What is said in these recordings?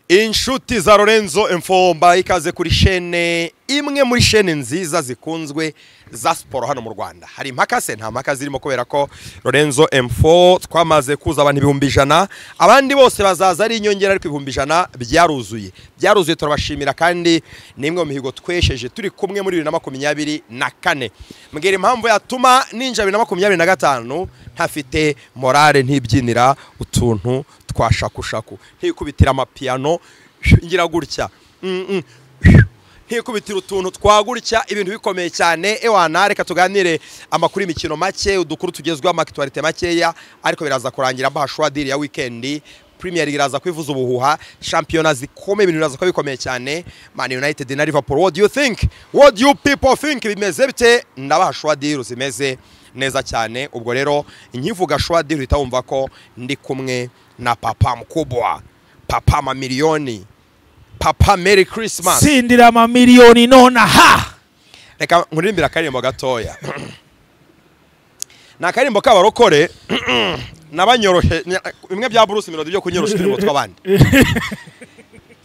inshuti za Lorenzo Info ikaze kuri shene imwe muri shene nziza zikunzwe za sport hano mu Rwanda. Hari impaka se nta mpaka zirimo kubera ko Lorenzo Info twamaze kuza abantu 100,000 abandi bose bazaza ari inyongera ariko 100,000 byaruzuye turabashimira kandi nimwe mu mihigo twesheje turi kumwe muri 2024 mbwira impamvu yatuma ninja 2025 ntafite morale ntibyinira utuntu twashakushaku ntikubitira amapiano ngira gutya ntikubitira utuntu twagurya ibintu bikomeye cyane ewana reka tuganire amakuru imikino make udukuru tugezwe amaktualite makeya ariko biraza kurangira mbashwa deal ya weekend Premier League iraza kwivuza ubuhuha championnat zikomeye ibintu biraza ko bikomeye cyane Man United na Liverpool. What do you think? What do you people think? Bimeze bite ndabashwa deal zimeze neza cyane ubwo rero inkivuga shwa deal itawumva ko ndi kumwe na papa mkubwa papa mamilioni papa Merry Christmas sindira mamilioni nona ha reka nkurimbira karimbo gatoya na karimbo kabarokore nabanyoroshe bimwe bya Bruce Melody byo kunyorosha irimo twabandi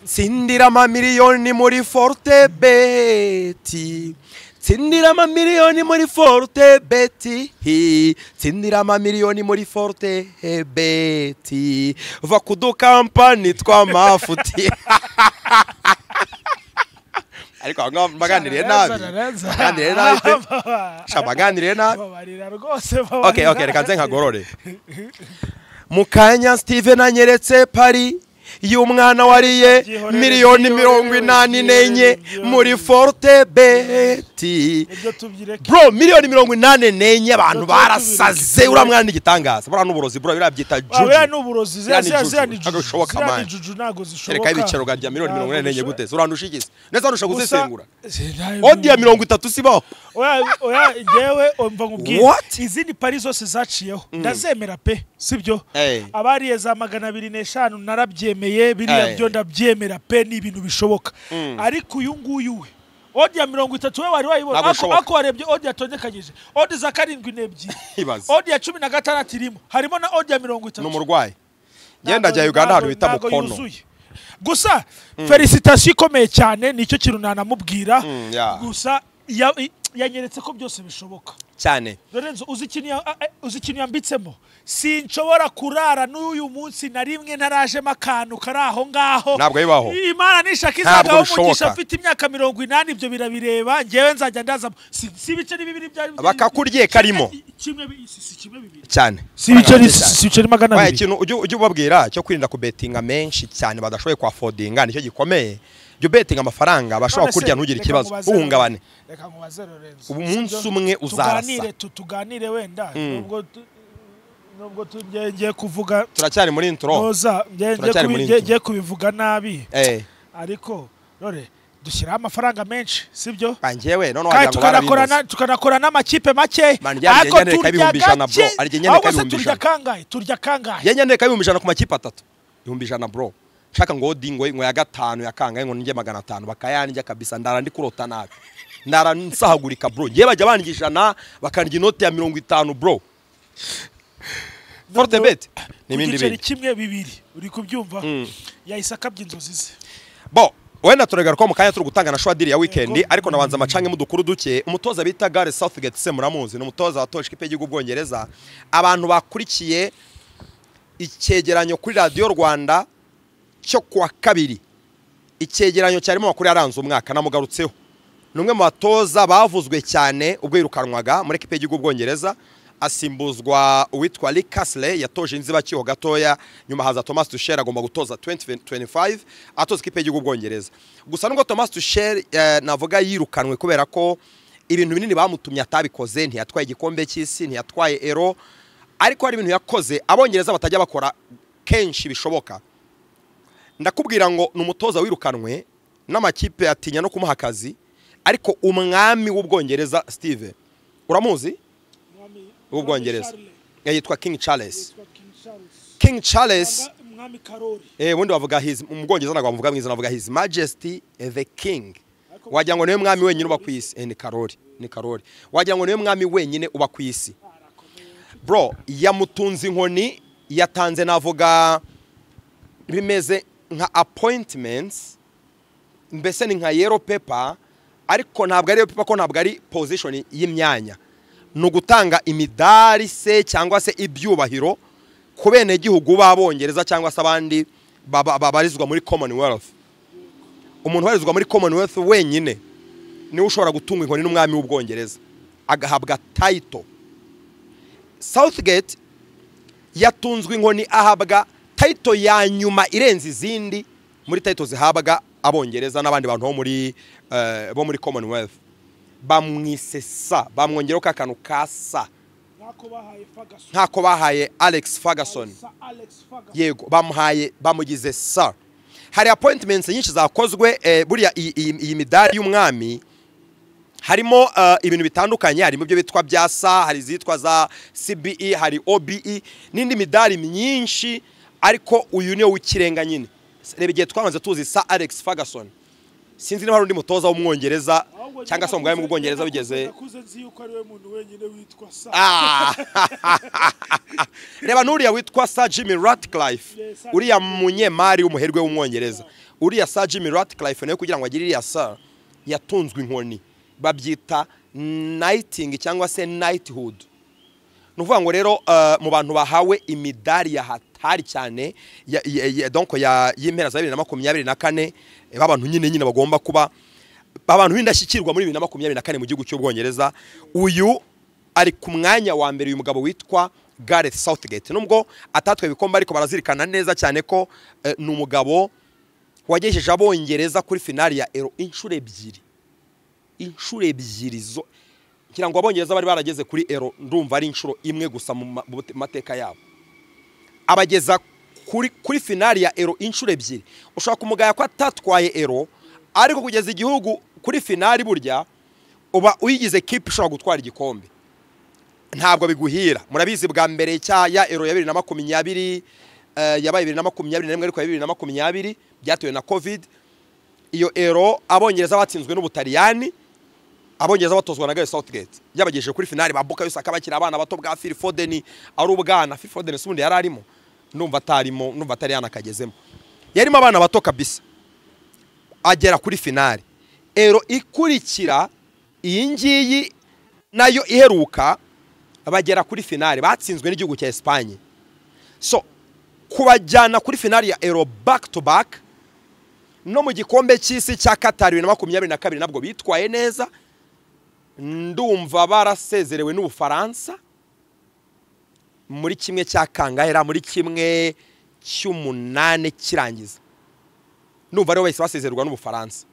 sindira mamilioni muri forte beti Sindira mamilioni muri forte beti Sindira mamilioni muri forte beti Va kudukampani twa mafuti Ariko baganiriye nabi Shabaganiriye nabi Okay reka nze nkagorore Mukanya Steven anyeretse Paris y'umwana wariye miliyoni 84 muri forte beti bro miliyoni 84 abantu barasaze uramwana igitangaza bura n'uburozi bro birabyita juju aba n'uburozi zira ni juju nago zishoboka reka ibicero gajya miliyoni 84 gute urandushigize neza nusha gusesengura odia 30 sibaho oya jewe umva nkubwira izindi Paris zose zaciyeho ndazemera pe sibyo abariye za 205 narabyemeye biriya byo ndabyemera pe ni ibintu bishoboka ariko uyu nguyu we odia 30 we wari wayibona ako warebye odia tondekanyije odia za 7 odia 16 irimo harimo na odia 30 n'umurwayi genda jya Uganda hano bita Mukono gusa felicitation ikomeye cyane nicyo kintu nanamubwira gusa yanyeretse ko byose bishoboka cyane Lorenzo uzikintu yambitsemo sinshobora kurara n'uyu munsi na rimwe ntaraje makanu karaho ngaho ntabwo yibaho Imana nishaka izagaho umugisha afite imyaka 80 ibyo birabireba ngewe nzajya ndaza si bice bibiri byari bakakurye karimo kimwe bibiri cyane si bice 200 Waye ikintu ujye ubabwira cyo kwirinda kubetinga menshi cyane badashoboye kwa affordinga nicyo gikomeye byo betting amafaranga bashobora kurya ntugire ikibazo uhungabane reka nkubaze Lorenzo ubu munsi umwe uzarasa tuganire wenda nubwo tugiye kuvuga turacyari muri intro noza ngiye kubivuga nabi ariko rore dushyira amafaranga menshi sibyo bangewe none wagira tukanakora n'amakipe make ariko turya kangahe yenyene ka 100,000 ku makipe 3 100,000 bro shaka ngo dingwe ngo ya gatanu ya kangahe ngo nje 500 bakayanja kabisa ndara ndi kurota nabi ndara nsahagurika bro ngiye bajya banigishana bakanjya inote ya 50 bro forte bet ni bindi bindi kimwe bibiri uri kubyumva yahisa by'inzozi ze bo wenda turegaruka mu kanya turi gutanga na shwa deal ya weekend ariko nabanza amacange mu dukuru duke umutoza bita Gareth Southgate se muramuzi no umutoza watoje ikipe y'igihugu Bwongereza abantu bakurikiye icyegeranyo kuri Radio Rwanda cyo kwa kabiri icyegeranyo cyarimo makuru yaranze umwaka namugarutseho numwe mu batoza bavuzwe cyane ubwo yirukanwaga muri equipe y'igihugu Bwongereza asimbuzwa uwitwa Rick Castle yatoje inziba cyo gatoya nyuma haza Thomas Tuchel agomba gutoza 2025 atoza equipe y'igihugu Bwongereza gusa nubwo Thomas Tuchel navuga yirukanwe kubera ko ibintu binini bamutumye atabikoze ntiyatwaye igikombe cy'isi ntiyatwaye Euro ariko hari ibintu yakoze abongereza batajya bakora kenshi bishoboka ndakubwira ngo numutoza wirukanwe n'amakipe atinya no kumuha akazi ariko umwami w'ubwongereza Steve uramuzi w'ubwongereza yitwa King Charles umwami Karori wundi bavuga umubwongereza nagwa bavuga mwiza navuga his majesty the king wagira ngo niwe mwami wenyine uba ku isi ni Karori wagira ngo niwe mwami wenyine uba ku isi bro yamutunze inkoni yatanze navuga bimeze nka appointments, mbese ni nka yellow paper, ariko ntabwo ari paper ko ntabwo ari position y'imyanya, no gutanga imidari se cyangwa se ibyubahiro ku bene gihugu b'Abongereza cyangwa se abandi babarizwa muri Commonwealth. Umuntu barizwa muri Commonwealth wenyine niwe ushobora gutunga inkoni n'umwami w'Ubwongereza agahabwa title. Southgate yatunzwe inkoni ahabwa title ya nyuma irenze izindi muri title zihabwa Abongereza n'abandi bantu bo muri Commonwealth. Bamwise sa, bamwongeraho kakanu ka sa, ntako bahaye Alex Ferguson. Yego, bamugize sa. Hari appointments nyinshi zakozwe buriya iyi midari y'umwami harimo ibintu bitandukanye, harimo ibyo bitwa bya sa, hari zitwa za CBE, hari OBE n'indi midari myinshi, ariko uyu niyo w'ikirenga nyine. Reba igihe twabanze tuzi sa Alex Ferguson, sinzi niba hari undi mutoza w'umwongereza cyangwa se umugabo w'Ubwongereza bigeze. Reba n'uriya witwa Sir Jimmy Ratcliffe, uriya munyemari w'umuherwe w'umwongereza. Uriya Sir Jimmy Ratcliffe nawe kugira ngo agire iriya Sir yatunzwe inkoni, babyita knighting cyangwa se knighthood. Nuvuga ngo rero mu bantu bahawe imidari ya hatari cyane donc y'impera za 2024 abantu nyine bagomba kuba abantu b'indashyikirwa muri 2024 mu gihugu cy'Ubwongereza. Uyu ari ku mwanya wa mbere, uyu mugabo witwa Gareth Southgate. Nubwo atatwe bikomba ariko barazirikana neza cyane ko ni umugabo wagejeje Abongereza kuri finali ya Euro inshuro ebyiri zo, ngira ngo Abongereza bari barageze kuri Euro ndumva ari inshuro imwe gusa mu mateka yabo. Abageza kuri finali ya Euro inshuro ebyiri. Ushaka kumugaya ko atatwaye Euro, ariko kugeza igihugu kuri finali burya uba uyigize kipe ushobora gutwara igikombe, ntabwo biguhira. Murabizi bwa mbere ya Euro ya 2020 yabaye 2021 ariko ya 2020 byatewe na Covid. Iyo Euro Abongereza batsinzwe n'Ubutaliyani, Abongereza batozwa na Gareth Southgate, yabagejeje kuri finali babuka yose akabakira abana bato bwa Phil Foden. Ari ubwana Phil Foden sundi yari arimo, numva atari yanakagezemo, yarimo abana bato kabisa. Agera kuri finali. Euro ikurikira iyi ngiyi nayo iheruka, bagera kuri finali batsinzwe n'igihugu cya Espagne. So kubajyana kuri finali ya Euro back to back, no mu gikombe cy'isi cya Qatar 2022 nabwo bitwaye neza. Ndumva barasezerewe n'Ubufaransa muri kimwe cya kangahera, muri kimwe cy'umunane kirangiza. Ndumva rero bahise basezererwa n'Ubufaransa,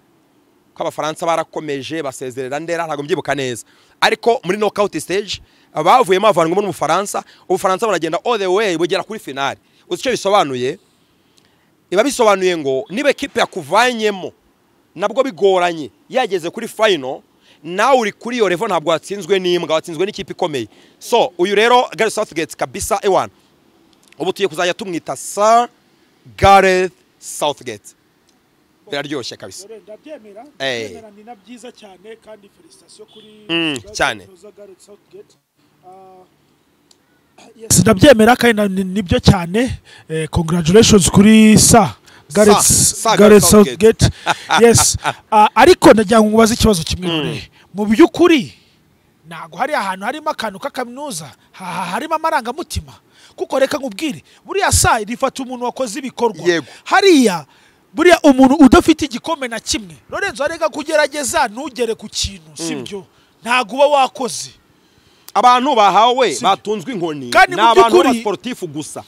ko Abafaransa barakomeje basezerera Ndera, ntago mbyibuka neza. Ariko muri knockout stage bavuyemo bavanwe n'Ubufaransa, Ubufaransa baragenda all the way bugera kuri finali. Uzi icyo bisobanuye? Iba bisobanuye ngo niba equipe yakuvanyemo nabwo bigoranye yageze kuri final, nawe uri kuri yo level ntabwo watsinzwe n'imbwa, watsinzwe n'ikipe ikomeye. So uyu rero Gareth Southgate kabisa ewan, ubu tuye kuzajya tumwita Sir Gareth Southgate. Biraryoshye kabisa. Ndabyemera ni na byiza cyane kandi felicitation kuri cyane Gareth Southgate. Yes, ndabyemera kandi nibyo cyane. Congratulations kuri Sir Gareth Southgate. Yes, ariko ndagira ngo ngubaze ikibazo kimwe. Mu by'ukuri nago hari ahantu harimo akantu k'akaminuza, harimo amarangamutima, kuko reka nkubwire buriya Sir rifata umuntu wakoze ibikorwa hariya. Buriya umuntu udafite igikombe na kimwe, Lorenzo arega kugerageza ntugere ku kintu, sibyo? Ntago uba wakoze. Abantu bahawe batunzwe inkoni n'abantu ba sportif gusa.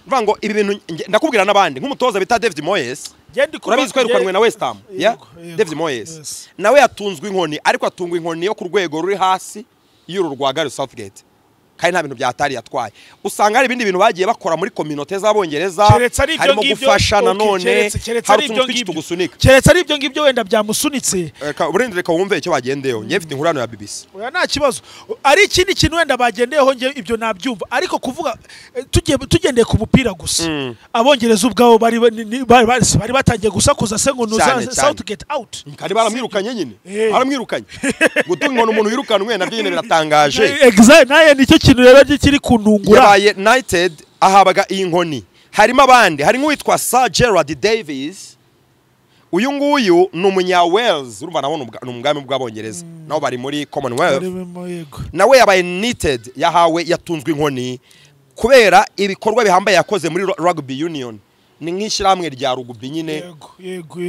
Mvuga ngo ibi bintu ndakubwira n'abandi nk'umutoza bita David Moyes, urabizi ko yirukanwe na West Ham. David Moyes nawe yatunzwe inkoni, ariko atungwa inkoni yo ku rwego ruri hasi y'uru rwa Gareth Southgate, kandi nta bintu byatari yatwaye. Usanga hari ibindi bintu bagiye bakora muri communauté z'Abongereza, harimo gufasha nanone, hari utuntu tugusunika. Keretse ari ibyo ngibyo wenda byamusunitse. Reka wumve icyo bagendeyeho. Ngiye mfite inkurano ya BBC. Oya nta kibazo. Ari ikindi kintu wenda bagendeyeho ngiye ibyo nabyumva, ariko kuvuga tugendeye ku mupira gusa. Abongereza ubwabo bari batangiye gusakuza se ngo nuza Southgate out. Kandi baramwirukanye nyine. Baramwirukanye. Gutunga umuntu wirukanwe nabyo nyine biratangaje. Exactly, naye nicyo kintu rero kiri kunungura. Yabaye United ahabaga iyi nkoni harimo abandi, hari nk'uwitwa Sir Gerard Davis. Uyu nguyu ni umunya Wales, urumva naho ni umwami bw'abongereza, naho bari muri Commonwealth. Nawe yabaye knighted, yahawe yatunzwe inkoni kubera ibikorwa bihambaye yakoze muri Rugby Union. Ni nk'ishyirahamwe rya rugby nyine.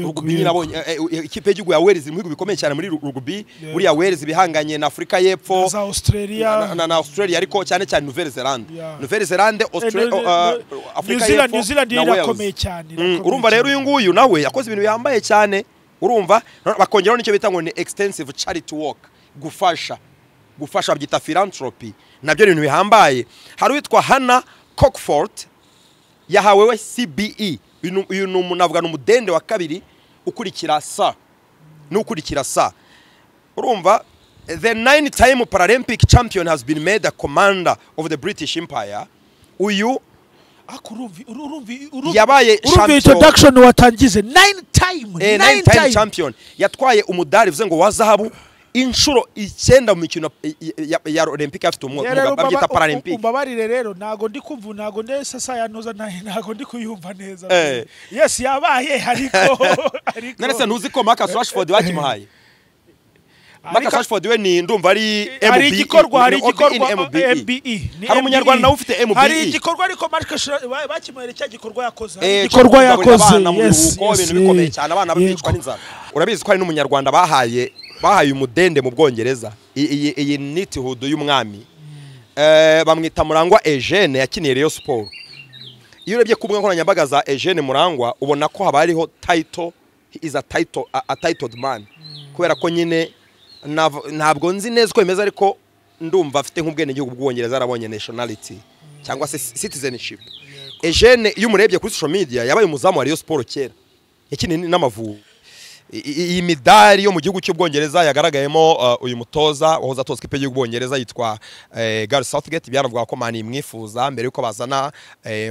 Rugby nyine abonye ikipe y'igihugu ya Wales mu bihugu bikomeye cyane muri rugby. Buriya Wales bihanganye na Afrika y'Epfo, na Australia, na Australia, ariko cyane cyane Nouvelle Zelande. Nouvelle Zelande, Australia, Afrika y'Epfo, New Zealand irakomeye cyane. Urumva rero uyu nguyu nawe yakoze ibintu bihambaye cyane. Urumva bakongeraho nicyo bita ngo ni extensive charity work, gufasha byita philanthropy, nabyo ibintu bihambaye. Hari witwa Hannah Cockford, yahawe we CBE. Uyu ni umuntu umudende wa kabiri ukurikira sa n'ukurikira sa. Urumva the 9-time Paralympic champion has been made a commander of the British Empire. Uyu yabaye introduction watangize 9-time champion, yatwaye umudari bivuze ngo wa zahabu inshuro 9 mu mikino ya Olympic afite umwuga babyita Paralympic. Umbabarire rero nago ndi kumva nago ndese sa yanoza nago ndi kuyumva neza. Yes yabaye ariko none se ntuzi ko Marcus Rashford bakimuhaye. Marcus Rashford we ni ndumva ari MBE. Hari igikorwa MBE. Hari umunyarwanda nawe ufite MBE. Hari igikorwa ariko Marcus bakimuhere cya gikorwa yakoze. Igikorwa yakoze. Yes. Ibintu bikomeye cyane abana babicwa n'inzara. Urabizi ko hari n'umunyarwanda bahaye umudende mu Bwongereza, iyi knighthood y'umwami. Bamwita Murangwa Eugene, yakiniye Rayon Sport. Iyo urebye ku mbuga nkoranyambaga za Eugene Murangwa ubona ko haba hariho title, he is a titled man. Kubera ko nyine ntabwo nzi neza ko bimeze, ariko ndumva afite nk'ubwene gihugu bw'Ubwongereza, arabonye nationality cyangwa se citizenship. Eugene iyo umurebye kuri social media yabaye umuzamu wa Rayon Sport kera, yakiniye n'Amavubi. Iyi midari yo mu gihugu cy'Ubwongereza yagaragayemo uyu mutoza wahoza atozwa ipe y'Ubwongereza yitwa Gareth Southgate. Byaravuga ko mani mwifuza mbere yuko bazana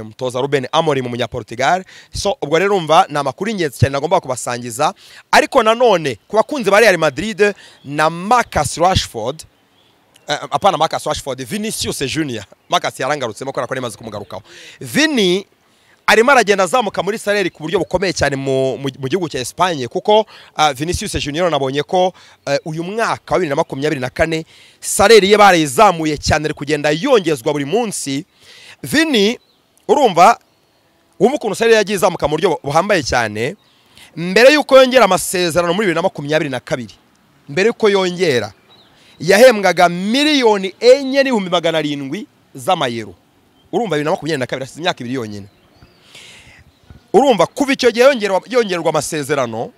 mutoza Ruben Amorim mu Munyaportugal. So ubwo rero umva na makuru ingenzi cyane nagomba kubasangiza, ariko nanone ku bakunzi ba Real Madrid na Marcus Rashford, apana Marcus Rashford, Vinicius Junior. Marcus yarangarutsemo ko namaze kumugarukaho. Vini arimo aragenda azamuka muri salary ku buryo bukomeye cyane mu gihugu cya Espagne, kuko Vinicius Junior nabonye ko uyu mwaka wa 2024 salary ye barayizamuye cyane, ari kugenda yongezwa buri munsi. Vini urumva ukuntu salary yagiye izamuka mu buryo buhambaye cyane. Mbere yuko yongera amasezerano muri 2022, mbere yuko yongera yahembwaga miliyoni 4,700 z'amayero. Urumva 2022 asize imyaka 2 yonyine. Urumva kuva icyo gihe yongerwa amasezerano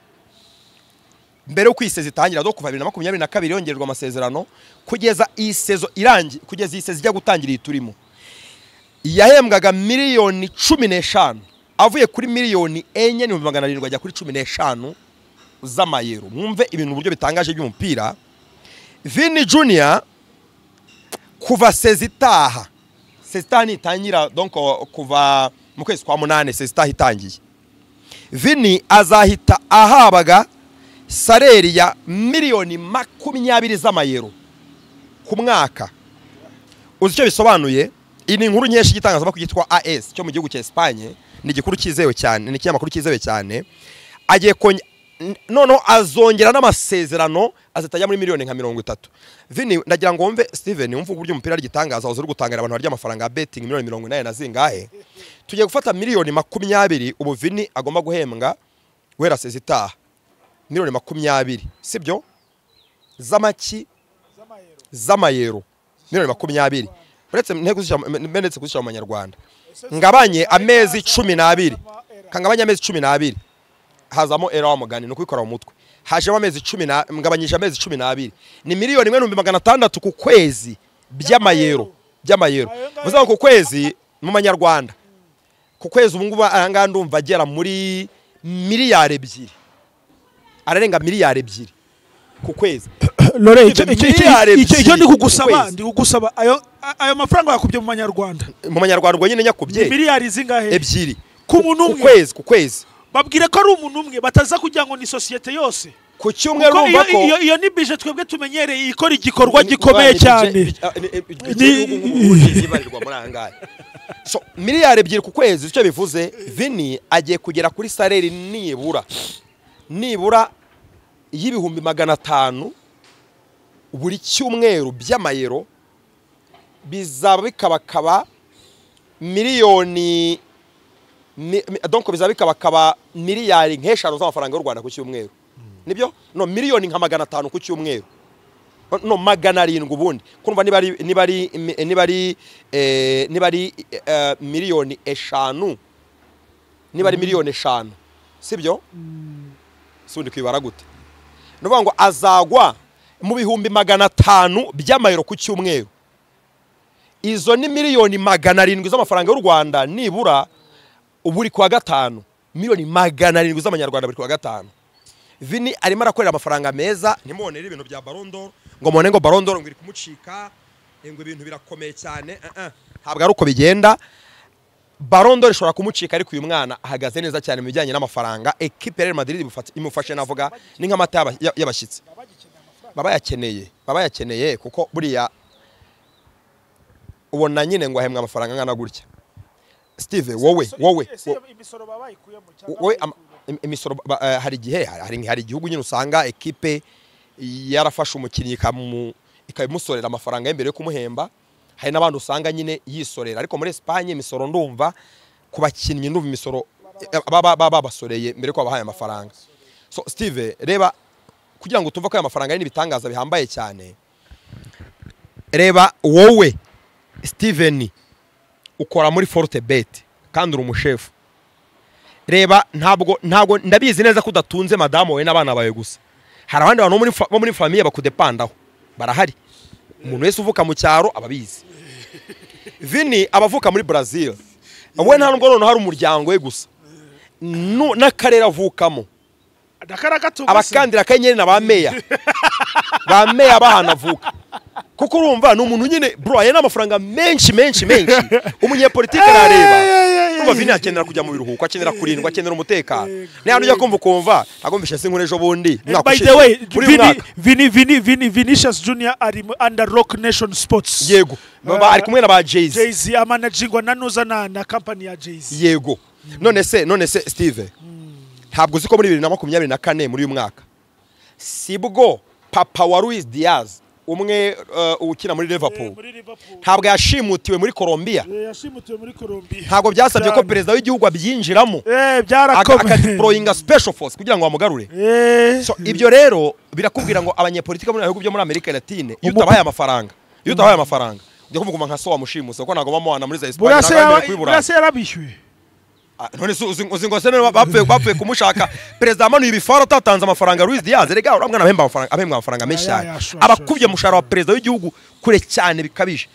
mbere yo kwiseza itangira do kuva 2022 yongerwa amasezerano kugeza iyi sezo irangi, kugeza iyi sezo ijya gutangira iturimo, yahembwaga miliyoni 15 avuye kuri miliyoni 4,700 ajya kuri 15 z'amayero. Mwumve ibintu buryo bitangaje by'umupira. Vini Junior kuva sezitaha ni itangira donc kuva mu kwezi kwa 8 sezitaha itangiye, Vini azahita ahabaga salary ya miliyoni 20 z'amayero ku mwaka. Uzi icyo bisobanuye? Iyi ni inkuru nyinshi gitangaza ko yitwa AS cyo mu gihugu cya Espagne, ni igikuru cyizewe cyane, ni ikinyamakuru cyizewe cyane. Agiye noneho azongera n'amasezerano azatajya muri miliyoni nka 30. Vini ndagira ngo wumve Steven, wumve uburyo umupira ari gitangaza, uzuri gutangira abantu barya amafaranga ya betting miliyoni 80 na zingahe. Tugiye gufata miliyoni 20 ubu Vini agomba guhembwa wera sezitaha miliyoni 20, sibyo? Zamaki z'amayero miliyoni 20. Uretse nteko kuzishyira mu Manyarwanda ngabanye amezi 12, kangabanye amezi 12 hazamo era wa mugani no kwikora mu mutwe, hajemo amezi 10 ngabanyije amezi 12 ni miliyoni 1,600 ku kwezi by'amayero. Vuza ku kwezi mu Manyarwanda ku kwezi ubu ngubu aranga ndumva agera muri miliyari 2, ararenga miliyari 2 ku kwezi. Lore icyo ndi kugusaba ayo mafaranga yakubye mu Manyarwanda. Mu Manyarwanda ubwo nyine nyakubye miliyari zingahe? 2 ku muntu umwe ku kwezi. Babwire ko ari umuntu umwe, bataza kugira ngo ni societe yose. Ku cyumweru urumva ko iyo ni bije twebwe tumenyereye ikora igikorwa gikomeye cyane. Ni ibarirwa muri angahe. so miliyari 2 ku kwezi icyo bivuze Vini agiye kugera kuri salary nibura y'ibihumbi 500 buri cyumweru by'amayero bizaba bikabakaba miliyoni donc bizaba bikabakaba miliyari nk'eshanu z'amafaranga y'u Rwanda ku cyumweru nibyo no miliyoni nka 500 ku cyumweru no 700 ubundi kumva niba ari miliyoni 5 niba ari miliyoni 5 sibyo sundi kwibara gute no ngo azagwa mu bihumbi 500 by'amayero ku cyumweru izo ni miliyoni 700 z'amafaranga y'u Rwanda nibura uburi kwa gatanu miliyoni 700 z'amanyarwanda buri kwa gatanu Vini arimo arakorera amafaranga meza ntimubonere ibintu bya Ballon d'Or ngo mone ngo Ballon d'Or ngiri kumucika ngo ibintu birakomeye cyane ntabwo ari uko bigenda Ballon d'Or ishobora kumucika ariko uyu mwana ahagaze neza cyane mu bijyanye n'amafaranga equipe Real Madrid imufashe navuga ni nk'amata y'abashyitsi baba yakeneye kuko buriya ubona nyine ngo ahembwa amafaranga ngana gutya Steve wowe imisoro babayikuyemo imisoro hari igihugu nyine usanga equipe yarafashe umukinnyi ikabimusorera amafaranga y'imbere yo kumuhemba hari n'abandi usanga nyine yisorera ariko muri Espagne imisoro ndumva ku bakinnyi ndumva imisoro babasoreye mbere ko babahaye amafaranga so Steve reba kugira ngo tumva ko aya mafaranga ari ibitangaza bihambaye cyane reba wowe Steven ukora muri Fortebet kandi uri umushefu reba ntabwo ndabizi neza ko udatunze madame we n'abana bawe gusa hari abandi bantu bo muri famille bakudepandaho barahari umuntu wese uvuka mu cyaro ababizi Vini abavuka muri Brazil we nta nubwo none hari umuryango we gusa n'akarere avukamo abakandira kanyenyeri na ba meya bahanavuka kuko urumva ni umuntu nyine bro yana amafaranga menshi umunyepolitike arareba umva Vini akenera kujya mu biruhuko akenera kurindwa akenera umutekano ni hano ujya kumva agomvisha sinkure ejo bundi by the way Vinicius Junior ari under Rock Nation Sports yego ari kumwe na ba Jay-Z amanagingwa nanuza na company ya Jay-Z yego none se Steve ntabwo uziko muri 2024 muri uyu mwaka sibwo papa wa Luis Diaz umwe ukina muri Liverpool ntabwo yashimutiwe muri Colombia ntabwo byasabye ko perezida w'igihugu abyinjiramo akadeployinga special force kugira ngo bamugarure so ibyo rero birakubwira ngo abanyepolitike muri bihugu byo muri Amerika Latine iyo utabaye amafaranga ujya kuvuga nka so wamushimuse ko ntago bamuhana muri za Espagne n'abandi kwibura burase yarabishyuye none uzi ngo se bapfuye kumushaka perezida amanuye ibifaro atatanze amafaranga Luis Diaz rega uramwana abahemba amafaranga menshi cyane abakubye mushara wa perezida w'igihugu kure cyane bikabije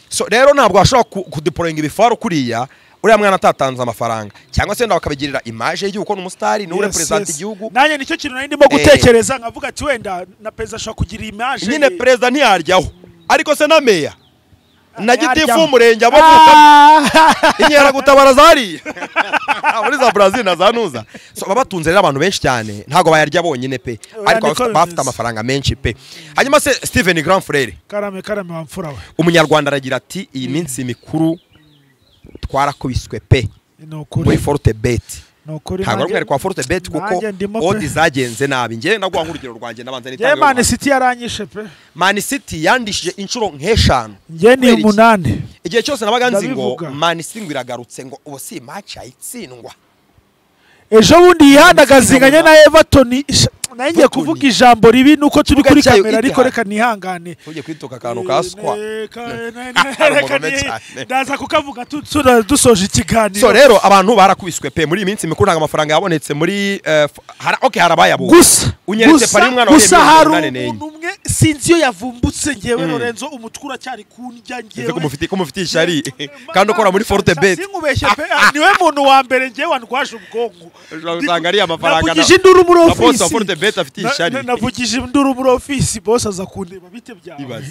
so rero ntabwo ashobora kudeployinga ibifaro kuriya uriya mwana atatanze amafaranga cyangwa se bakabigirira image y'igihugu ko n'umusitari ni represent igihugu nanjye nicyo kintu nari ndimo gutekereza nkavuga ati wenda na perezida ashobora kugira image nyine perezida ntiyaryaho ariko se na meya na gitifu umurenge abavuka inkera gutabara zari muri za Brazil na zanuza so babatunze rero abantu benshi cyane ntago bayarya bonyine pe ariko bafite amafaranga menshi pe hanyuma se Steven Grand Frere karame wamfura we umunyarwanda aragira ati iyi minsi mikuru twarakubiswe pe muri Fortebet ntabwo ari kwa Fortebet kuko odi zagenze nabi ngiye nagwa nk'urugero rwanjye nabanza nitanga Man City yaranyishe pe Man City yandishije inshuro nk'eshanu ngiye ni 8 igihe cyose nabaga nzi ngo Man City ngo iragarutse ngo ubu si match ayitsindwa ejo bundi yihandagazinganye na Everton nanjye kuvuga ijambo ribi nuko turi kuri kamera ariko reka nihangane uje kwitoka kantu kaswa ndaza kukavuga dusoje ikiganiro so rero abantu barakubiswe pe muri iminsi mikuru nanga amafaranga yabonetse muri harabayabo gusa unyeretse pari umwana wa umuntu umwe sinzi yo yavumbutse ngewe Lorenzo umutwura cyari kunjya ngewe kumufiti ishari kandi ukora muri Fortebet sinkubeshye pe niwe muntu wa mbere ngewe wandwaje ubwongo uzanga ari amafaranga na induru muri office Fortebet afite ishari navugije induru muri office boss aza kundeba bite byawe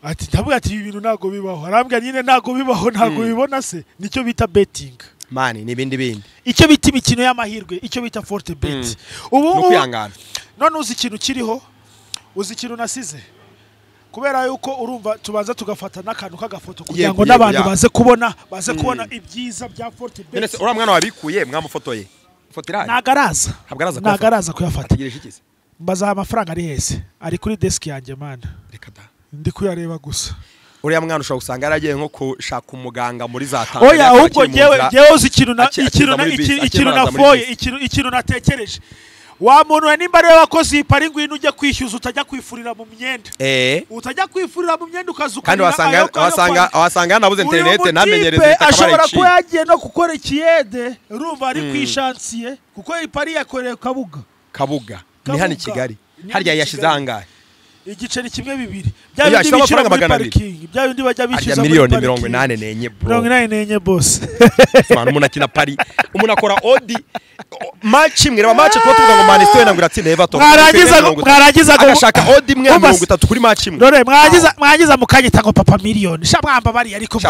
ati ndavuga ati ibintu nago bibaho arambwa nyine nago bibaho nago bibona se nicyo bita betting mani nibindi icyo bita imikino y'amahirwe icyo bita Fortebet ubu no kwihangana none uzi ikintu kiriho uzi ikintu nasize kubera yuko urumva tubanza tugafata n'akantu k'agafoto kugira ngo n'abantu baze kubona ibyiza bya Fortebet. Nese ura mwana wabikuye mwamufotoye foto irahari nagaraza kuyafata mbaza amafaranga ari hese ari kuri desk yanjye mana reka da ndi kuyareba gusa uriya mwana ushobora gusanga yaragiye nko kushaka umuganga muri za Tanzania. Oya ahubwo jewe uzi ikintu natekereje wa muntu we nimba rero wakoze ipari ngwino ujya kwishyuza utajya kwifurira mu myenda utajya kwifurira mu myenda ukazukanira kandi wasanga nabuze internet namenyereze itakabara ashobora ko yagiye no gukora ikiyede urumva ari kwishansiye kuko ipari yakoreye kabuga ni hano i Kigali harya yashize ahangahe igiceri kimwe bibiri bya bindi bishyura muri parking bya bindi bajya bishyuza muri miliyoni 84 bro 84 boss mwana umuntu akina pari umuntu akora odi match imwe reba match tuba tuvuga ngo Man City nangura atsinda Everton mwarangiza agashaka odi imwe 30 kuri match imwe dore mwagiza mukanyita ngo papa miliyoni sha mwamba bari ariko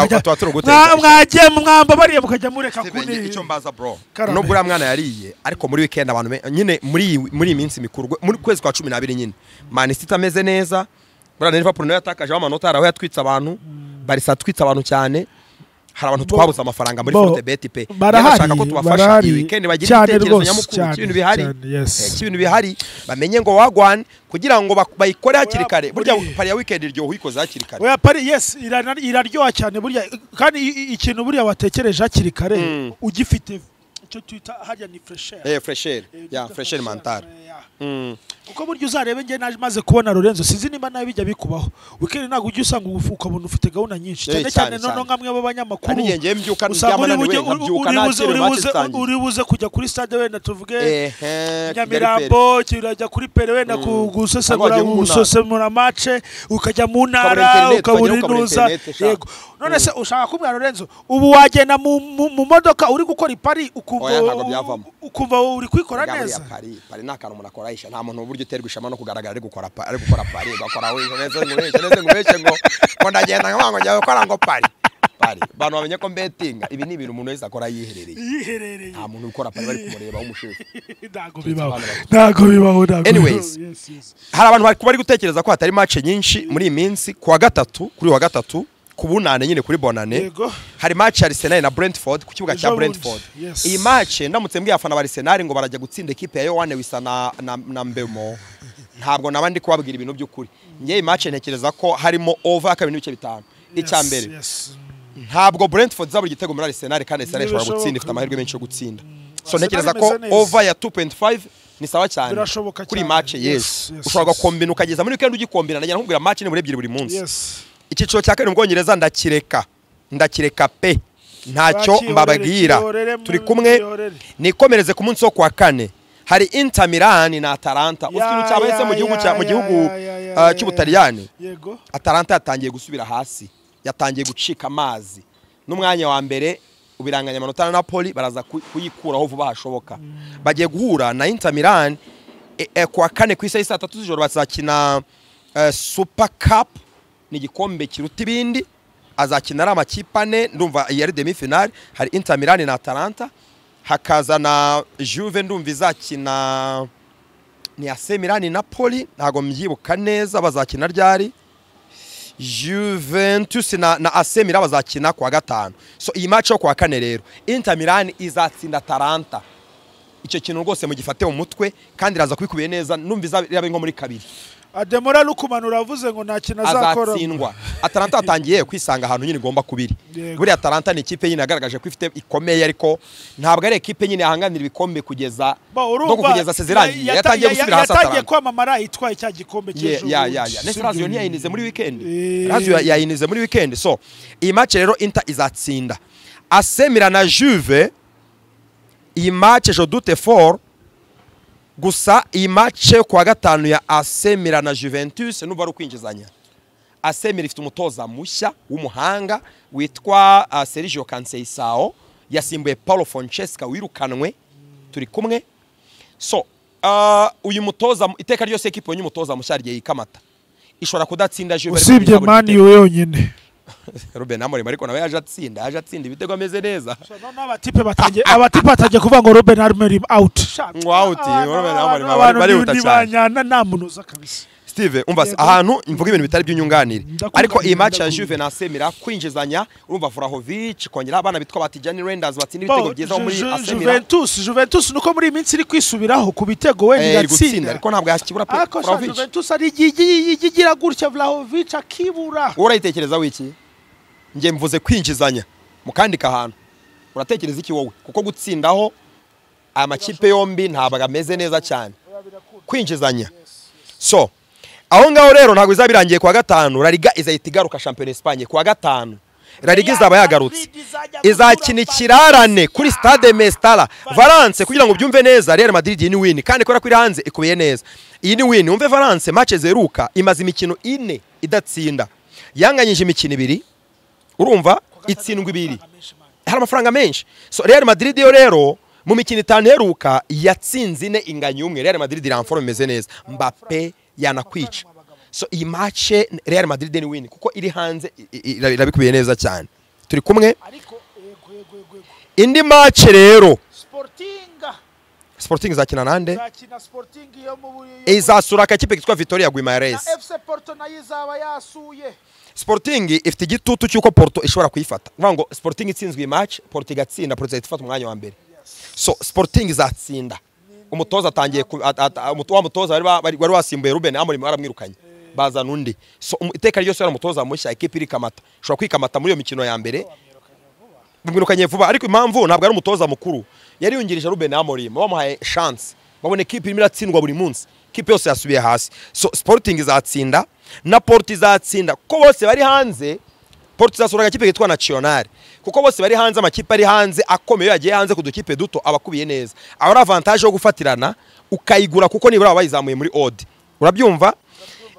mwagiye mwamba bari mukajya mureka kuni icyo mbaza bro nubwo uriya mwana yariye ariko muri weekend abantu nyine muri iminsi mikuru muri kwezi kwa 12 nyine Man City ameze neza bura Liverpool nayo yatakaje amanota araho yatwitsa abantu Barca atwitsa abantu cyane hari abantu twabuze amafaranga muri Fortebet pe barashaka ko tubafasha iyi weekend bagira ibitekerezo nyamukuru ibintu bihari bamenye ngo wagwan kugira ngo bayikore hakiri kare burya pari ya weekend iryo uyikoze hakiri kare oya pari yes iraryoha cyane burya kandi ikintu burya watekereje hakiri kare ugifite icyo twita hajya ni fresher mental uko buryo uzarebe nge maze kubona Lorenzo sinzi nimba nawe bijya bikubaho weekend nago ujye usanga ukabona ufite gahunda nyinshi cyane none ngamwe b'abanyamakuru ngiye mbyuka uribuze kujya kuri stade wenda tuvuge Nyamirambo kirajya kuri pere wenda gusosemura match ukajya mu ntara ukaburinuza yego none se ushaka kumwa Lorenzo ubu wagenda mu modoka uri gukora ipari ukumva uri kwikora neza pari nakantu umuntu akoraisha nta muntu uburyo uterwa ishama no kugaragara ari gukora pari ugakora neza ngo ndagenda nkango njya gukora ngo pari bantu bamenye ko bettinga ibi ni ibintu umuntu wese akora yiherereye nta muntu ukora pari bari kumureba w'umushefu ntago bibaho anyways hari abantu bari gutekereza ko hatari match nyinshi muri iyi minsi kuri wa gatatu kubunane nyine kuri bonane hari match ya Arsenal na Brentford ku kibuga cya Brentford iyi match ndamutse mbwiye afana ba Arsenal ngo barajya gutsinda equipe ya Yohane Wissa na Mbemo ntabwo nabandi kubabwira ibintu by'ukuri ngiye iyi match ntekereza ko harimo over akabintu bice bitanu icya mbere ntabwo Brentford zaburi gitego muri Arsenal kandi Arsenal ishobora gutsinda ifite amahirwe menshi yo gutsinda so ntekereza ko over ya 2.5 ni sawa cyane kuri match yes ushobora gukombina ukageza muri weekend ugikombina najya nkubwira match ni muri ebyiri buri munsi icyiciro cya kane mu Bwongereza ndakireka pe ntacyo mbababwira turi kumwe nikomereze ku munsi wo kwa kane hari Inter Milan na Atalanta ukintu cyabayese mu gihugu cy'Ubutaliyani Atalanta yatangiye gusubira hasi yatangiye gucika amazi n'umwanya wa mbere ubiranganya amanota na Napoli baraza kuyikuraho vuba hashoboka bagiye guhura na Inter Milan kwa kane ku isa 3 z'ijoro bazakina Super Cup ni igikombe kiruta ibindi azakina ari amakipe ane ndumva yari demi final hari Inter Milan na Atalanta hakaza na Juve ndumva izakina ni AC Milan Napoli ntago mbyibuka neza bazakina ryari Juventus na AC Milan bazakina kwa gatanu so iyi match yo kwa kane rero Inter Milan izatsinda Atalanta icyo kintu rwose mu gifate mu mutwe kandi iraza kubikubiye neza ndumva izabe nko muri kabiri Ademora Lukumanura avuze ngo nta kintu azakora azatsindwa Atalanta atangiye kwisanga ahantu nyine igomba kubiri buri Atalanta ni ikipe nyine yagaragaje ko ifite ikomeye ariko ntabwo ari ikipe nyine yahanganira ibikombe kugeza no kugeza sezirangiye yatangiye gusubira hasi yatangiye kwamamara itwaye cya gikombe cy'ejo nese Lazio ntiyayinize muri weekend Lazio yayinize muri weekend so iyi match rero Inter izatsinda AC Milan na Juve iyi match je doute fort gusa iyi match kwa gatanu ya AC Milan na Juventus n'ubu ari kwinjizanya AC Milan ifite umutoza mushya w'umuhanga witwa Sergio Conceição yasimbuye Paulo Fonseca wirukanwe turi kumwe so uyu mutoza iteka ryose equipe y'umutoza mushya rye yikamata ishobora kudatsinda Juve usibye Man U yonyine Ruben Amorim ariko nawe yaje atsinda ibitego ameze neza n'abatipe batangiye kuvuga ngo Ruben Amorim out Ruben Amorim bari utacyane nta muntu uza kabisa Steve umva ahantu mvuga ibintu bitari by'unyunganire ariko iyi match ya Juve na Semira kwinjizanya urumva Vlahovic kongera abana bitwa batijani Renders batsinda ibitego byiza muri Semira Juventus nuko muri iminsi iri kwisubiraho ku bitego we ngatsinda ariko ntabwo yashyikibura Vlahovic Juventus ari igigira gutya Vlahovic akibura urayitekereza wiki ngiye mvuze kwinjizanya mukandika ahantu uratekereza iki wowe kuko gutsindaho aya makipe yombi ntabwo ameze neza cyane kwinjizanya so aho ngaho rero ntabwo izabirangiye kwa gatanu La Liga izahita igaruka Champions Espagne kwa gatanu La Liga izaba yagarutse izakina ikirarane kuri Stade Mestalla Valence kugira ngo byumve neza Real Madrid ni win kandi kora kuri hanze ikubiye neza iyi ni win umve Valence match zeruka imaze imikino 4 idatsinda yanganyije imikino 2 urumva itsindwa 2 hari amafaranga menshi so Real Madrid yo rero mu mikino 5 heruka yatsinze 4 inganya umwe Real Madrid iranforme imeze neza Mbappe yanakwica so iyi match Real Madrid ni win kuko iri hanze irabikubiye neza cyane turi kumwe indi match rero Sporting zakina nande izasura akakipe kitwa Vitória Guimarães na FC Porto nayo izaba yasuye Sporting ifite igitutu cyuko Porto ishobora kuyifata vuga ngo Sporting itsinzwe iyi match Porto igatsinda Porto izafata umwanya wa mbere so Sporting izatsinda umutoza atangiye umutoza wari wasimbuye Ruben Amorim aramwirukanye bazana undi so iteka ryose yari umutoza mushya equipe iri kamata shobora kwikamata muri iyo mikino ya mbere bimwirukanye vuba ariko impamvu ntabwo ari umutoza mukuru yari yungirije Ruben Amorim bamuhaye chance babone equipe irimo iratsindwa buri munsi equipe yose yasubiye hasi so Sporting izatsinda na Porto izatsinda ko bose bari hanze Porto izasura agakipe kitwa Nacional kuko bose bari hanze amakipe ari hanze akomeye yagiye hanze ku dukipe duto abakubiye neza aho ari avantage yo gufatirana ukayigura kuko nibura bayizamuye muri odd urabyumva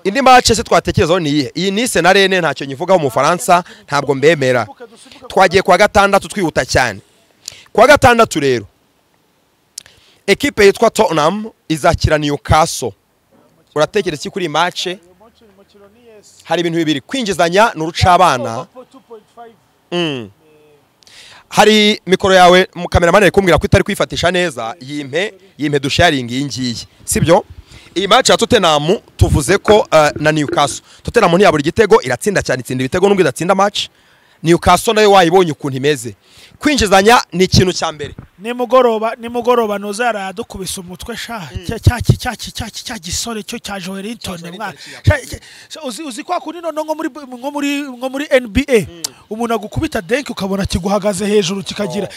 indi match se twatekerezaho ni iyi Nice na Rennes ntacyo nyivugaho mu Faransa ntabwo mbemera twagiye kwa gatandatu twihuta cyane kwa gatandatu rero equipe yitwa Tottenham izakira Newcastle uratekereza iki kuri match hari ibintu bibiri kwinjizanya n'urucabana hari mikoro yawe mu cameraman ari kumbwira ko itari kwifatisha neza yimpe dusharing yingiye sibyo iyi match ya Tottenham tuvuze ko na Newcastle Tottenham ntiyabura igitego iratsinda cyane itsinda ibitego nubwo idatsinda match Newcastle nayo wayibonye ukuntu imeze kwinjizanya ni ikintu cya mbere ni mugoroba nozara yadukubise umutwe sha cya gisore cyo cya Joelinton mwana uzi kwa kuri none nko muri NBA umuntu agukubita denk ukabona kiguhagaze hejuru kikagira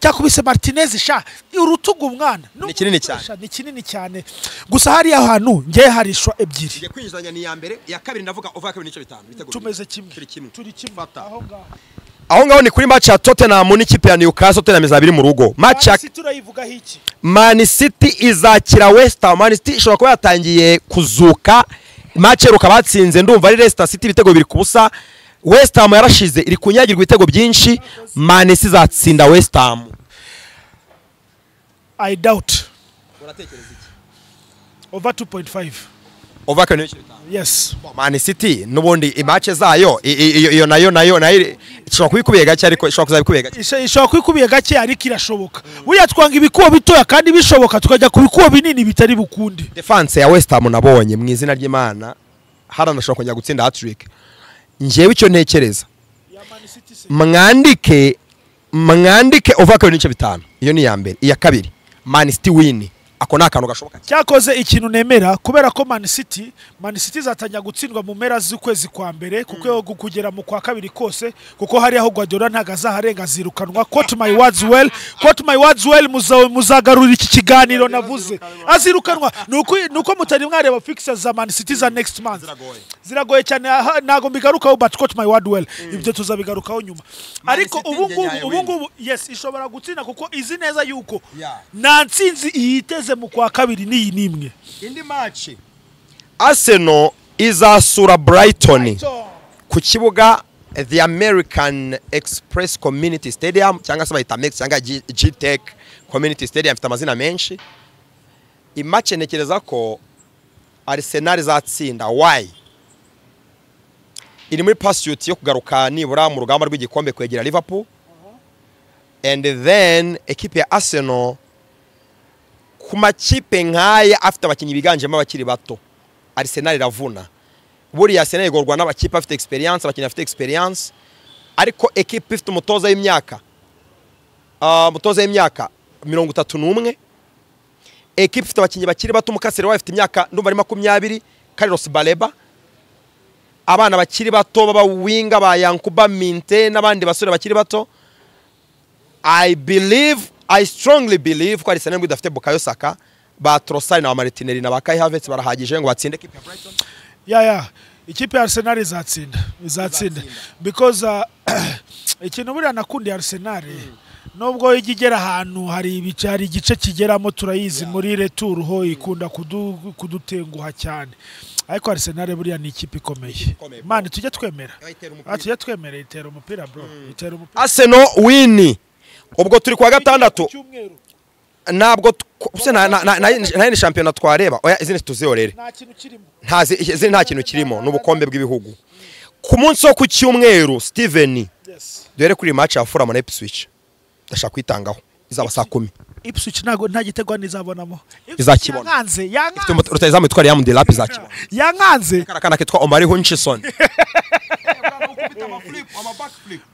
cyakubise Martinez sha urutugu umwana ni kinini cyane gusa hari ahantu ngiye harishwa ebyiri kwinjizanya ni ya mbere ya kabiri ndavuga over 2.5 tumeze kimwe turi kimfata aho ngaho ni kuri match ya Tottenham n'ikipe ya Newcastle Tottenham izabiri mu rugo match ya Man City izakira West Ham Man City ishobora kuba yatangiye kuzuka match ruka batsinze ndumva ari Leicester City ibitego 2-0 West Ham yarashize iri kunyagirwa ibitego byinshi Man City izatsinda West Ham I doubt uratekereza iki over 2.5 over 2.5 yes Man City nubundi imatch zayo iyo nayo ishobora kwikubiye gake ariko ishobora kuzabikubiye gake ishobora kwikubiye gake ariko irashoboka buya twanga ibikubo bitoya kandi bishoboka tukajya ku bikubo binini bitari bukunde defense ya West Ham nabonye mu izina ry'Imana haranashobora kongera gutsinda hat-trick njewe icyo ntekereza mwandike over 2.5 iyo ni ya mbere iya kabiri Man City win ako nakantu gashoboka cyakoze ikintu nemera kubera ko Man City zatanya gutsindwa mu mpera z'ukwezi kwa mbere kuko kugera mu kwa kabiri kose kuko hari aho Guardiola ntagaza harenga zirukanwa quote my words well muzagarura iki kiganiro navuze azirukanwa nuko mutari mwareba fixtures za Man City za next month ziragoye cyane nago mbigarukaho but quote my word well ibyo tuzabigarukaho nyuma ariko ubungubu yes ishobora gutsinda kuko izi neza yuko nta ntsinzi ihiteze mu kwa kabiri niyi nimwe indi match Arsenal izasura Brighton ku kibuga the American Express Community Stadium cyangwa se bayita Mex cyangwa G-Tech Community Stadium ifite amazina menshi imatch nekereza ko Arsenal izatsinda why iri muri pursuit yo kugaruka nibura mu rugamba rw'igikombe kwegera Liverpool and then equipe ya Arsenal ku makipe nk'aya afite abakinnyi biganjemo abakiri bato Arsenal iravuna buriya Arsenal igorwa n'abakipe afite experience abakinnyi afite experience ariko equipe ifite umutoza w'imyaka 31 equipe ifite abakinnyi bakiri bato umukasere wafite imyaka ndumva ari 20 Carlos Baleba abana bakiri bato baba winga ba Yankuba Minte n'abandi basore bakiri bato I strongly believe ko Arsenal idafite Bukayo Saka ba Trossard na Martinelli na Kai Havertz barahagije ngo batsinde equipe ya Brighton. Ikipe ya Arsenal izatsinda because ikintu buriya nakundi Arsenal nubwo igigera ahantu hari igice kigeramo turayizi muri retour ho ikunda kudutenguha cyane ariko Arsenal buriya ni ikipe ikomeye man tujye twemera itera umupira bro itera umupira Arsenal win ubwo turi kwa gatandatu nabwo na shampiyona twareba oya izindi tuziyorere nta kintu kirimo n'ubukombe bw'ibihugu ku munsi wo ku cyumweru Steven dore kuri match ya Fulham na Ipswich ndashaka kwitangaho izaba saa 10 Ipswich nta gitegwa nizabonamo izakibona yankanze rutayizamu itwara yamu de lap izakibona yankanze karakana kitwa Omari Hutchinson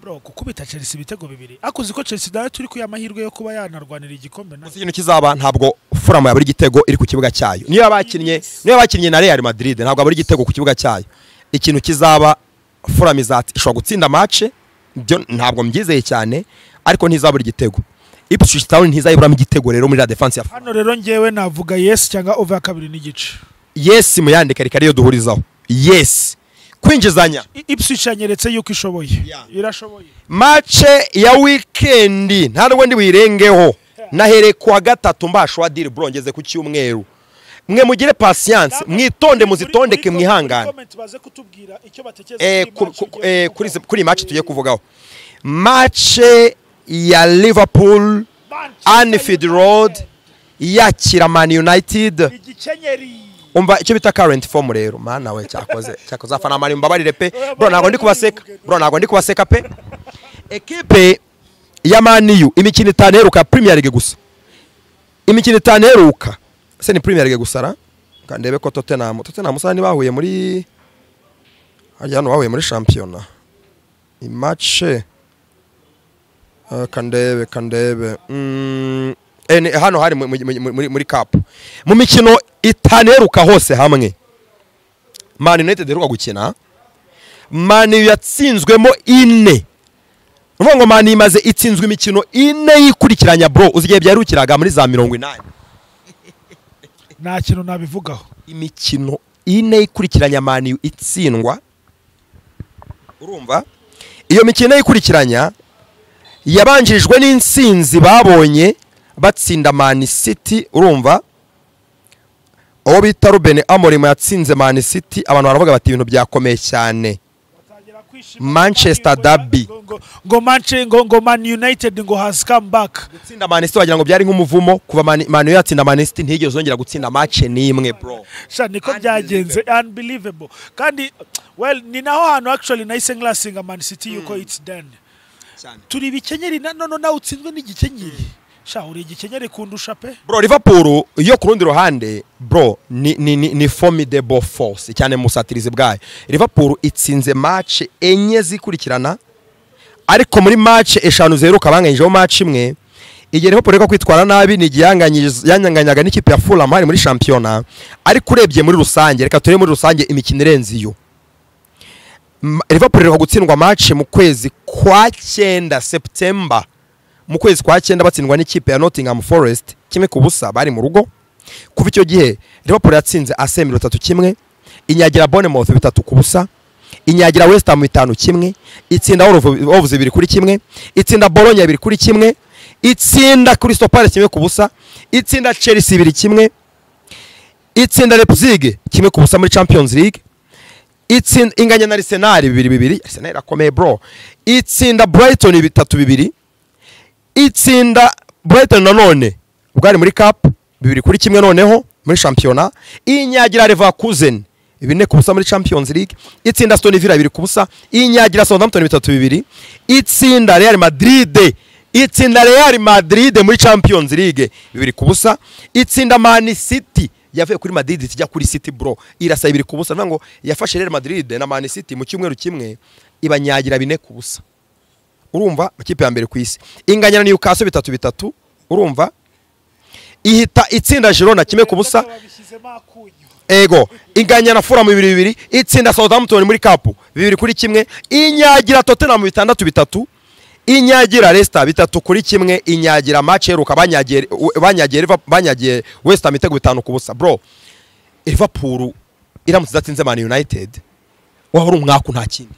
bro kukubita Chelsea ibitego bibiri akuzi ko Chelsea nayo turi ku yamahirwe yo kuba yanarwanira igikombe na ikintu kizaba ntabwo Fulham yaburi igitego iri ku kibuga cyayo niyo bakinnye na Real Madrid ntabwo aburi igitego ku kibuga cyayo ikintu kizaba Fulham ishobora gutsinda match byo ntabwo mbyizeye cyane ariko ntizabura igitego Ipswich Town ntizayiburamo igitego rero muri la defense ya hano rero ngewe navuga yes cyangwa over 2 n'igice yes muyandika reka rero duhurizaho yes kwinjizanya Ipswich yanyeretse yuko ishoboye irashoboye match ya weekend ntabwo ndi wirengeho nahere kwa gatatu mbashwa deal bro ngeze ku cyumweru mwe mugire patience mwitonde muzitondeke mwihangana kuri match tugiye kuvugaho match ya Liverpool Anfield Road yakira Man United umva icyo bita current form rero mana we cyakoze afana mari mbabarire pe bro ntago ndi kubaseka pe equipe ya Man U imikino 5 heruka Premier League gusa imikino 5 heruka se ni Premier League gusa ra kandebe ko Tottenham usani bahuye muri hano bahuye muri championnat match kandebe hano hari muri cup mu mikino 5 heruka hose hamwe Man United heruka gukina Man U yatsinzwemo 4 ngo Man imaze itsinzwe imikino 4 yikurikiranya bro uzigiye byarukiraga muri za 80 nta kintu nabivugaho imikino 4 yikurikiranya Man U itsindwa urumva iyo mikino yikurikiranya yabanjirijwe n'insinzi babonye batsinda Man City urumva aho bita Ruben Amorim yatsinze Man City abantu baravuga bati ibintu byakomeye cyane Manchester Derby ngo Man United ngo has come back gutsinda Man City wagira ngo byari nk'umuvumo kuva Man yatsinda Man City ntigeze zongera gutsinda match n'imwe bro sha niko byagenze unbelievable kandi well ni naho hano actually nice glassing Man City yuko it's done turi bikenyeri none nawe utsinzwe n'igikenyeri sha uri igikenyeri kundusha pe bro Liverpool yo ku rundi ruhande bro ni formidable force cyane musatirize bwayo Liverpool itsinze match 4 zikurikirana ariko muri match 5 zeruka banganyijeho match imwe igihe Liverpool reka kwitwara nabi ni yanyanganyaga n'ikipe ya Fulham hari muri championnat ariko urebye muri rusange reka turebe muri rusange imikino irenze iyo Liverpool reka gutsindwa match mu kwezi kwa 9 September mu kwezi kwa 9 batsindwa n'ikipe ya Nottingham Forest kimwe ku busa bari mu rugo kuva icyo gihe Liverpool yatsinze AC 3-1 inyagira Bournemouth 3-0 inyagira West Ham 5-1 itsinda Wolves 2-1 itsinda Bologna 2-1 itsinda Crystal Palace kimwe ku busa itsinda Chelsea 2-1 itsinda Leipzig kimwe ku busa muri Champions League itsinda inganya na Arsenal 2-2 Arsenal irakomeye bro itsinda Brighton 3-2 itsinda Brighton nanone bwari muri cup 2-1 noneho muri championnat inyagira Leverkusen 4 ku busa muri Champions League itsinda Aston Villa 2 ku busa inyagira Southampton 3-2 itsinda Real Madrid itsinda Real Madrid muri Champions League 2-0, itsinda Man City yavuye kuri Madrid tijya kuri City bro irasa 2-0, nango yafashe Real Madrid na Man City mu cyumweru kimwe ibanyagira 4-0. Urumva makipe ya mbere ku isi. Inganya na Newcastle 3-3, urumva ihita itsinda Girona 1-0. Ego inganya na Fulham 2-2, itsinda Southampton muri Cup 2-1, inyagira Tottenham 6-3, inyagira Leicester 3-1, inyagira match heruka banyagiye West Ham 5-0 bro. Liverpool iramutse zatsinze Man United wahora umwaka nta kindi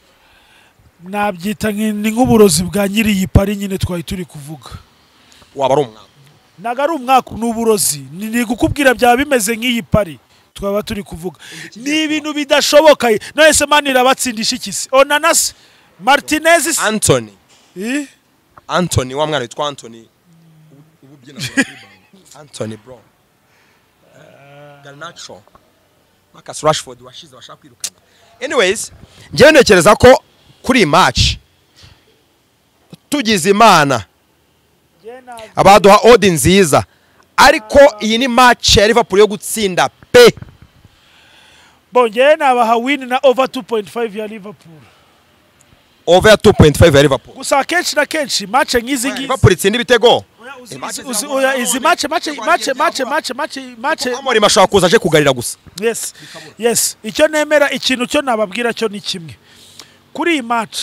nabyita ni nk'uburozi bwa nyiri iyi pari nyine twari turi kuvuga. Waba ari umwaka nagari umwaka n'uburozi ni gukubwira bya bimeze nk'iyi pari twaba turi kuvuga ni ibintu bidashoboka. None se Man irabatsindisha ikisi Onanas Martinez Anthony Anthony wa mwana witwa Anthony ububyina Anthony bro Garnacho Marcus Rashford washize bashaka kwirukana. Anyways njyewe ntekereza ko kuri match tugize Imana abaduha odi nziza, ariko iyi ni match ya Liverpool yo gutsinda pe. Bonge nabaha win na over 2.5 ya Liverpool. Over 2.5 ya Liverpool. Gusa kenshi na kenshi match ngizi Liverpool itsinda ibitego. Izi match Amori mashaka kuza aje kugarira gusa. Yes icyo nemera ikintu cyo nababwira cyo ni kimwe kuri iyi match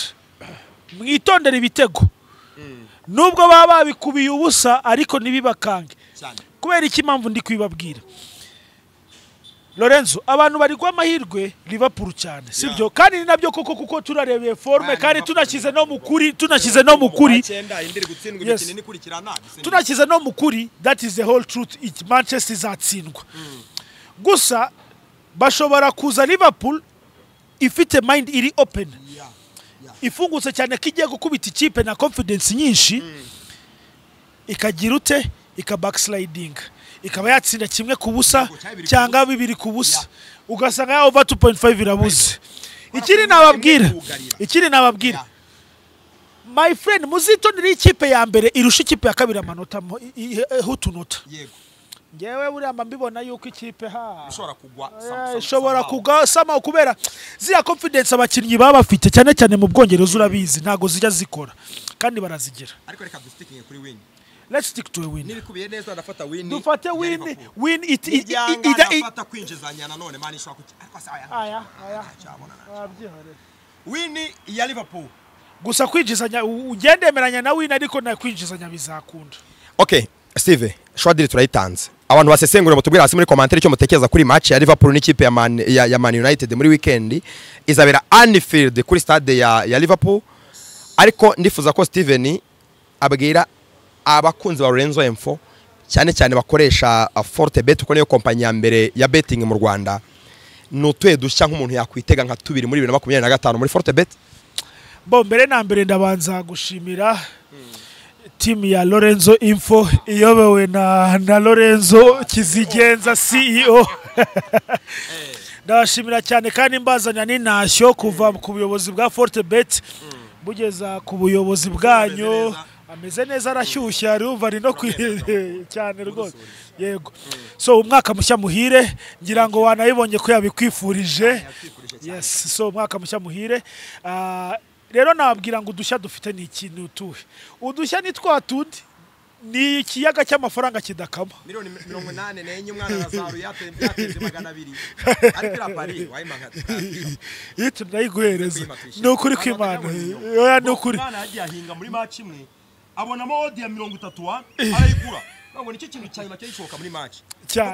mwitondera ibitego nubwo baba babikubiye ubusa ariko nibibakange kubera iki mpamvu ndi kwibabwira Lorenzo abantu bari kwa mahirwe Liverpool cyane sibyo kandi ni nabyo koko kuko turarebeye forme kandi tunashyize no mukuri that is the whole truth. Manchester izatsindwa gusa bashobora kuza Liverpool ifite mind iri open ifungutse cyane kigiye gukubita ikipe na confidence nyinshi ikagira ute backsliding ikaba yatsinda 1-0 cyangwa 2-0 ugasanga ya over 2.5 irabuze. Ikiri nababwira my friend muzitondera ikipe ya mbere irusha ikipe ya kabiri amanota hutunota ngewe buri mbibona yuko ikipe ishobora kugwa sama kubera ziya confidence abakinnyi baba bafite cyane cyane mu Bwongereza urabizi ntago zijya zikora kandi barazigira. Ariko reka dusticking kuri win. Let's stick to a win. Nirikubiye neza ndafata win. Dufate win idafata kwinjizanya nanone mani ishwa kuki. Ariko aya. Win ya Liverpool. Gusa kwinjizanya ugendemeranya na win ariko na kwinjizanya bizakunda. Okay, Steve, shwadiri turayitanze. Abantu basesengura mutubwira hasi muri commentaire cyo mutekereza kuri match ya Liverpool n'ikipe ya Man United muri weekend izabera Anfield kuri stade ya Liverpool. Ariko ndifuza ko Steven abwira abakunzi ba Lorenzo Info cyane cyane bakoresha Fortebet uko niyo kompanyi ya mbere ya betting mu Rwanda n'utwe dushya nk'umuntu yakwitega nka 2 muri 2025 muri Fortebet. Mbere na mbere ndabanza gushimira team ya Lorenzo Info iyobewe na Lorenzo Kizigenza CEO. Ndashimira cyane kandi mbazanya n'intashyo kuva ku buyobozi bwa Fortebet bugeza ku buyobozi bwanyu. Ameze neza arashyushye arumva ari no cyane rwose yego. So umwaka mushya muhire ngira ngo wanayibonye ko yabikwifurije. Yes, so umwaka mushya muhire. Rero nababwira ngo udushya dufite ni ikintu tuhe. Udushya ni twatundi ni ikiyaga cy'amafaranga kidakama. Miliyoni 80 nenye umwana Lazaro yateze 200 ariko rapari wayimangata. Yitu ndayiguhereza. No kuri kwimana. Oya no kuri. Umwana yagiye ahinga muri match imwe. Abonamo odi ya 30 arayigura. Ntabwo nicyo kintu cyanyuma cyishoka muri match.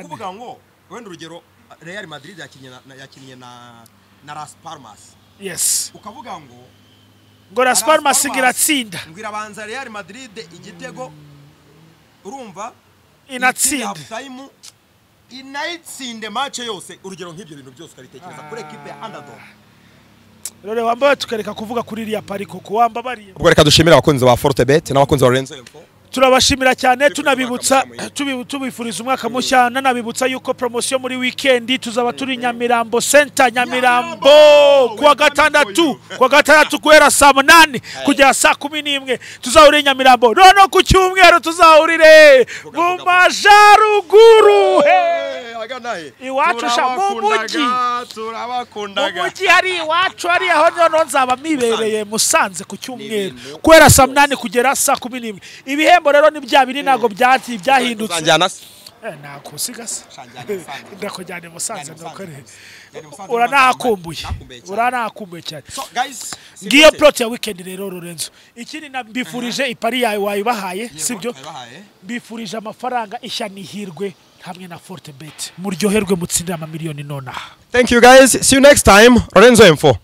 Kuvuga ngo wenda urugero Real Madrid yakinnye na Las Palmas. Yes. Ukavuga ngo Las Palmas iratsinda. Ngira banza Real Madrid igitego urumva inatsinda. Inaitsinde match yose urugero nk'ibyo bintu byose karitekereza kuri equipe ya underdog. Rore wambaye tukareka kuvuga kuri iriya pari koko wamba bari. Ubwo reka dushimira abakunzi ba Fortebet n'abakunzi ba Lorenzo Info. turabashimira cyane tunabibutsa tubifuriza umwaka mushya nanabibutsa yuko promotion muri weekend tuzaba turi Nyamirambo Center Nyamirambo kuwa gatandatu guhera saa 8 kugera saa 11 tuzahurira Nyamirambo nono ku cyumweru tuzahurire mu majaruguru iwacu mu mujyi turabakundaga mujyi hari iwacu hari aho nono nzaba mibereye Musanze ku cyumweru guhera saa 8 kugera saa 11 ibihembo rero ni bya biri nago byahindutse nakusigasa ndakujyane Musanze ndokore uranakumbuye cyane ngiyo plot ya weekend rero Lorenzo ikindi nabifurije ipari yawe wayibahaye sibyo mbifurije amafaranga ishanihirwe hamwe na Fortebet muryoherwe mutsindira ama miliyoni nonaha. Thank you guys, see you next time. Lorenzo Info.